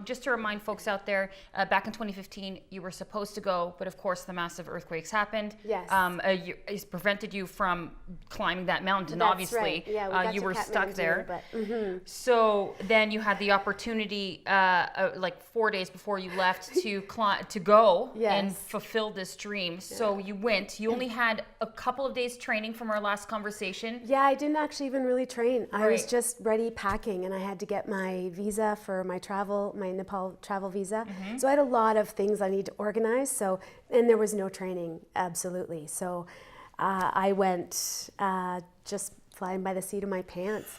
Just to remind folks out there, back in 2015, you were supposed to go, but of course the massive earthquakes happened. Yes. It prevented you from climbing that mountain, That's obviously. right. Yeah, we got you to were stuck Kathmandu, there. But, So then you had the opportunity, like 4 days before you left, to go and Yes. fulfill this dream. So you went. You only had a couple of days training from our last conversation. yeah, I didn't actually even really train. I was Right. just ready packing, and I had to get my visa for my Nepal travel visa. So I had a lot of things I need to organize. So, and there was no training, absolutely. So I went just flying by the seat of my pants,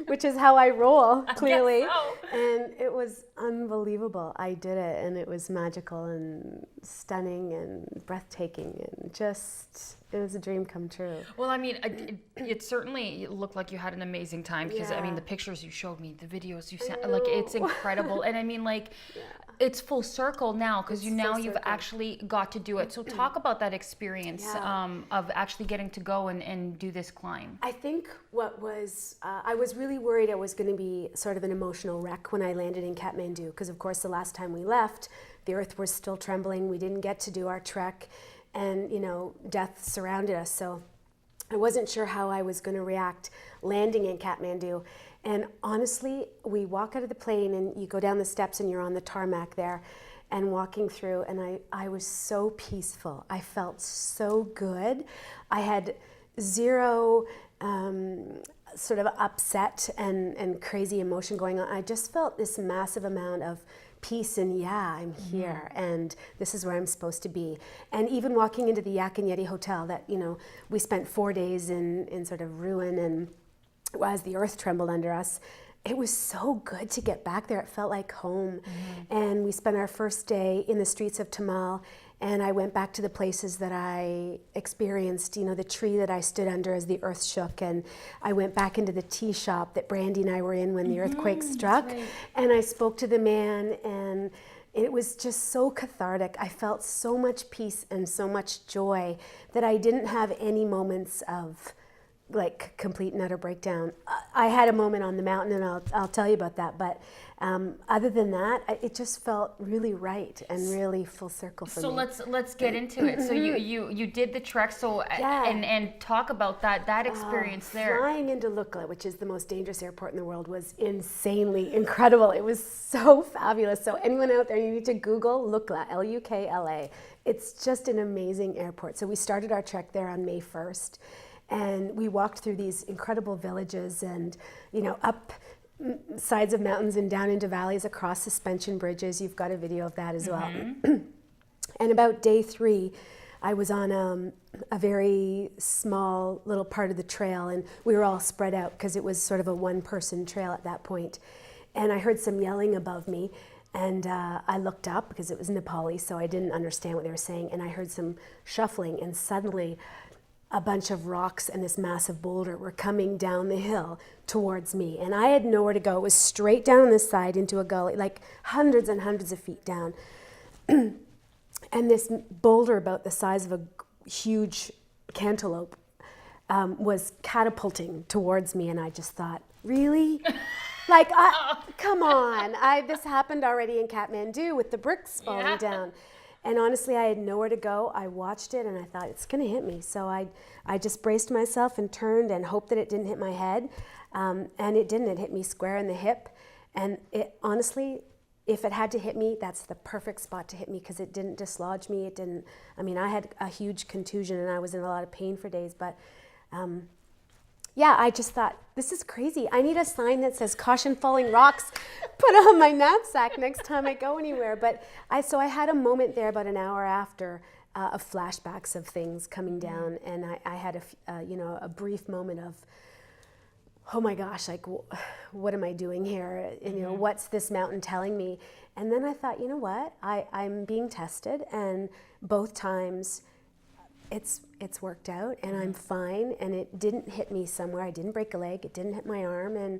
which is how I roll, clearly. so. And it was unbelievable. I did it, and it was magical and stunning and breathtaking, and just, it was a dream come true. Well, I mean, it certainly looked like you had an amazing time because, I mean, Yeah. the pictures you showed me, the videos you sent, like, it's incredible. And I mean, like, it's full circle now because It's now full you've circle. actually got to do it. So talk about that experience Yeah. of actually getting to go and do this climb. I think what was, I was really worried I was going to be sort of an emotional wreck when I landed in Kathmandu, because of course the last time we left, the earth was still trembling. We didn't get to do our trek, and you know, death surrounded us. So I wasn't sure how I was going to react landing in Kathmandu. And honestly, we walk out of the plane and you go down the steps and you're on the tarmac there and walking through, and I was so peaceful. I felt so good. I had zero sort of upset and crazy emotion going on. I just felt this massive amount of peace and I'm here and this is where I'm supposed to be. And even walking into the Yak and Yeti hotel that, you know, we spent 4 days in sort of ruin, and as the earth trembled under us, it was so good to get back there. It felt like home. And we spent our first day in the streets of Tamil, and I went back to the places that I experienced, you know, the tree that I stood under as the earth shook, and I went back into the tea shop that Brandy and I were in when the earthquake struck, and I spoke to the man, and it was just so cathartic. I felt so much peace and so much joy that I didn't have any moments of like complete and utter breakdown. I had a moment on the mountain, and I'll tell you about that. But other than that, it just felt really right and really full circle for me. So let's get into it. So you did the trek. So and talk about that experience there. Flying into Lukla, which is the most dangerous airport in the world, was insanely incredible. It was so fabulous. So anyone out there, you need to Google Lukla, Lukla. It's just an amazing airport. So we started our trek there on May 1st. And we walked through these incredible villages and, you know, up sides of mountains and down into valleys, across suspension bridges. You've got a video of that as well. And about day 3, I was on a very small little part of the trail, and we were all spread out because it was sort of a one-person trail at that point. And I heard some yelling above me, and I looked up because it was Nepali, so I didn't understand what they were saying. And I heard some shuffling, and suddenly a bunch of rocks and this massive boulder were coming down the hill towards me. And I had nowhere to go. It was straight down this side into a gully, like hundreds and hundreds of feet down. And this boulder about the size of a huge cantaloupe was catapulting towards me. And I just thought, really? Like, come on. This happened already in Kathmandu with the bricks falling down. And honestly, I had nowhere to go. I watched it and I thought, it's going to hit me. So I just braced myself and turned and hoped that it didn't hit my head. And it didn't. It hit me square in the hip. And it honestly, if it had to hit me, that's the perfect spot to hit me, because it didn't dislodge me. It didn't, I mean, I had a huge contusion and I was in a lot of pain for days. But yeah, I just thought, this is crazy. I need a sign that says caution falling rocks put on my knapsack next time I go anywhere. But so I had a moment there about an hour after of flashbacks of things coming down. And I had a brief moment of, oh my gosh, like, what am I doing here? And, you know, what's this mountain telling me? And then I thought, you know what? I'm being tested, and both times it's worked out, and I'm fine, and it didn't hit me somewhere. I didn't break a leg. It didn't hit my arm, and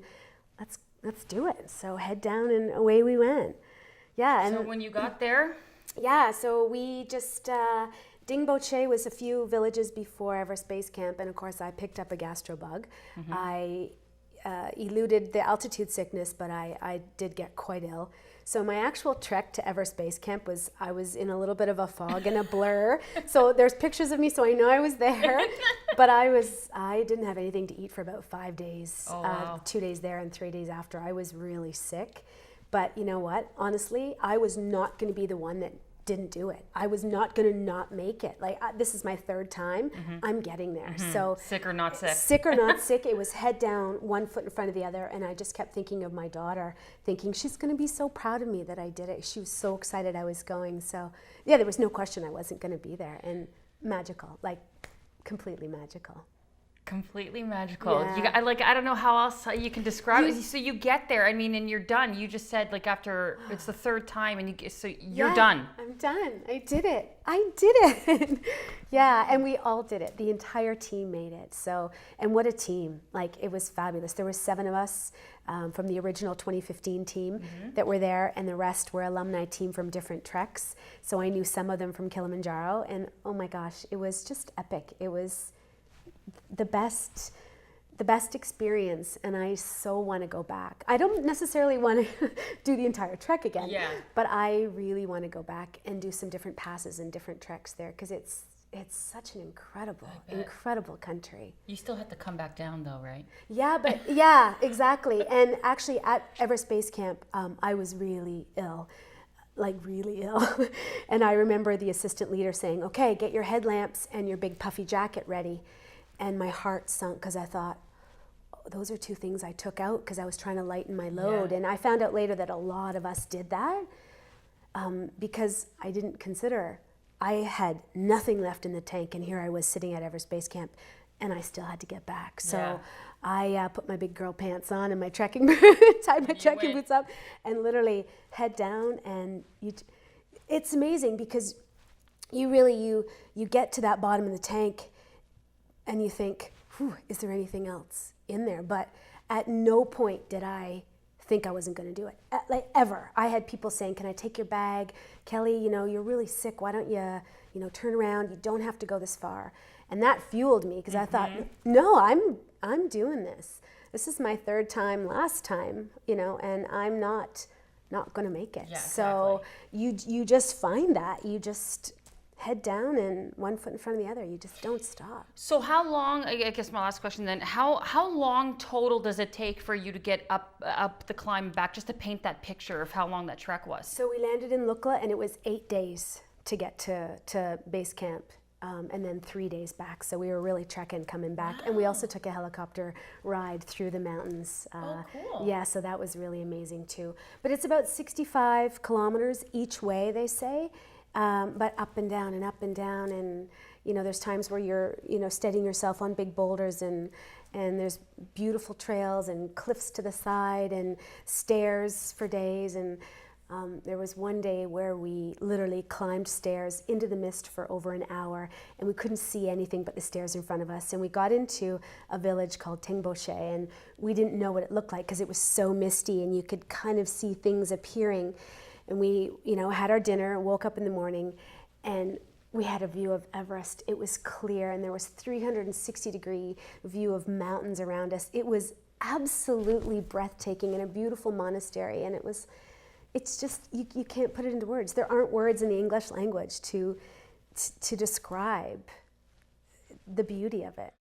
let's do it. So head down, and away we went. Yeah. And so when you got there? Yeah. So we just Dingboche was a few villages before Everest Base Camp, and of course I picked up a gastro bug. I eluded the altitude sickness, but I did get quite ill. So my actual trek to Everest Base Camp was, I was in a little bit of a fog and a blur. So there's pictures of me, so I know I was there. But I didn't have anything to eat for about 5 days. Oh, wow. 2 days there and 3 days after. I was really sick. But you know what? Honestly, I was not going to be the one that didn't do it. I was not going to not make it. Like, this is my third time. I'm getting there. So Sick or not sick. Sick or not sick, it was head down, one foot in front of the other, and I just kept thinking of my daughter, thinking she's going to be so proud of me that I did it. She was so excited I was going. So yeah, there was no question I wasn't going to be there. And magical, like completely magical. Completely magical. Yeah. I don't know how else you can describe it. So you get there, I mean, and you're done. You just said like after it's the third time, and you're done. I'm done. I did it. Yeah, and we all did it. The entire team made it. So, and what a team! Like, it was fabulous. There were 7 of us from the original 2015 team that were there, and the rest were alumni team from different treks. So I knew some of them from Kilimanjaro, and oh my gosh, it was just epic. It was the best experience, and I so want to go back. I don't necessarily want to do the entire trek again, but I really want to go back and do some different passes and different treks there, because it's such an incredible country. You still have to come back down though, right? Yeah, but yeah, exactly. And actually at Everest Base Camp, I was really ill. Like really ill. And I remember the assistant leader saying, okay, get your headlamps and your big puffy jacket ready. And my heart sunk, because I thought, oh, those are 2 things I took out because I was trying to lighten my load. And I found out later that a lot of us did that because I didn't consider. I had nothing left in the tank, and here I was sitting at Everest Base Camp, and I still had to get back. So I put my big girl pants on and my trekking tied my trekking boots up, and literally head down. And it's amazing because you get to that bottom of the tank, and you think, is there anything else in there? But at no point did I think I wasn't going to do it, like ever. I had people saying, can I take your bag? Kelly, you're really sick. Why don't you, turn around? You don't have to go this far. And that fueled me, because I thought, no, I'm doing this. This is my 3rd time, last time, and I'm not going to make it. Yeah, so you just find that. You just head down and one foot in front of the other. You just don't stop. So how long, I guess my last question then, how long total does it take for you to get up the climb and back, just to paint that picture of how long that trek was? So we landed in Lukla, and it was 8 days to get to base camp, and then 3 days back. So we were really trekking coming back. And we also took a helicopter ride through the mountains. Cool. Yeah, so that was really amazing too. But it's about 65 kilometers each way, they say. But up and down and up and down, and there's times where you're steadying yourself on big boulders, and there's beautiful trails and cliffs to the side and stairs for days. And there was one day where we literally climbed stairs into the mist for over an hour, and we couldn't see anything but the stairs in front of us. And we got into a village called Tingboshe, and we didn't know what it looked like because it was so misty, and you could kind of see things appearing. And we, had our dinner, woke up in the morning, and we had a view of Everest. It was clear, and there was 360-degree view of mountains around us. It was absolutely breathtaking, in a beautiful monastery, and it's just, you can't put it into words. There aren't words in the English language to describe the beauty of it.